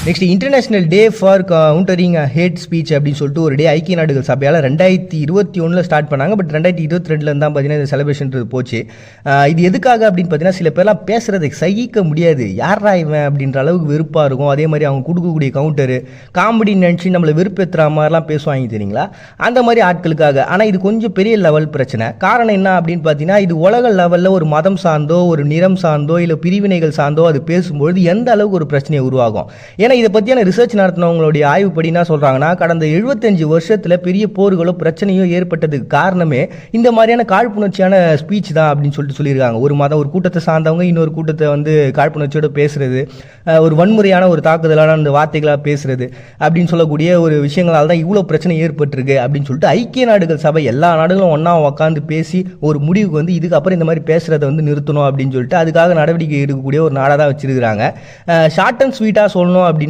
Next international day for countering hate speech அப்படின்னு சொல்லிட்டு ஒரு டே ஐக்கிய நாடுகள் சபையால் 2021 ஸ்டார்ட் பண்ணாங்க. பட் 2022 தான் பார்த்தீங்கன்னா இந்த செலிப்ரேஷன்றது போச்சு. இது எதுக்காக அப்படின்னு பார்த்தீங்கன்னா சில பேர்லாம் பேசுகிறத சகிக்க முடியாது, யாரா இவன் அப்படின்ற அளவுக்கு வெறுப்பாக இருக்கும். அதே மாதிரி அவங்க கொடுக்கக்கூடிய கவுண்டரு காமெடி நினச்சி நம்மளை வெறுப்பேற்றுற மாதிரிலாம் பேசுவாங்க தெரியுங்களா, அந்த மாதிரி ஆட்களுக்காக. ஆனால் இது கொஞ்சம் பெரிய லெவல் பிரச்சனை. காரணம் என்ன அப்படின்னு பார்த்தீங்கன்னா இது உலக லெவலில் ஒரு மதம் சார்ந்தோ ஒரு நிறம் சார்ந்தோ இல்லை பிரிவினைகள் சார்ந்தோ அது பேசும்பொழுது எந்த அளவுக்கு ஒரு பிரச்சனையை உருவாகும். ஏன்னா இதை பற்றியான ரிசர்ச் நடத்தினவங்களுடைய ஆய்வுப்படி என்ன சொல்கிறாங்கன்னா கடந்த 75 வருஷத்தில் பெரிய போர்களோ பிரச்சனையோ ஏற்பட்டதுக்கு காரணமே இந்த மாதிரியான காழ்ப்புணர்ச்சியான ஸ்பீச் தான் அப்படின்னு சொல்லிட்டு சொல்லியிருக்காங்க. ஒரு மதம் ஒரு கூட்டத்தை சார்ந்தவங்க இன்னொரு கூட்டத்தை வந்து காழ்ப்புணர்ச்சியோடு பேசுறது, ஒரு வன்முறையான ஒரு தாக்குதலான அந்த வார்த்தைகளாக பேசுறது அப்படின்னு சொல்லக்கூடிய ஒரு விஷயங்களால் தான் இவ்வளோ பிரச்சனை ஏற்பட்டிருக்கு அப்படின்னு சொல்லிட்டு ஐக்கிய நாடுகள் சபை எல்லா நாடுகளும் ஒன்றா உட்காந்து பேசி ஒரு முடிவுக்கு வந்து இதுக்கப்புறம் இந்த மாதிரி பேசுகிறத வந்து நிறுத்தணும் அப்படின்னு சொல்லிட்டு அதுக்காக நடவடிக்கை எடுக்கக்கூடிய ஒரு நாடாக தான் வச்சிருக்கிறாங்க. ஷார்ட் அண்ட் ஸ்வீட்டாக சொல்லணும் அப்படின்னு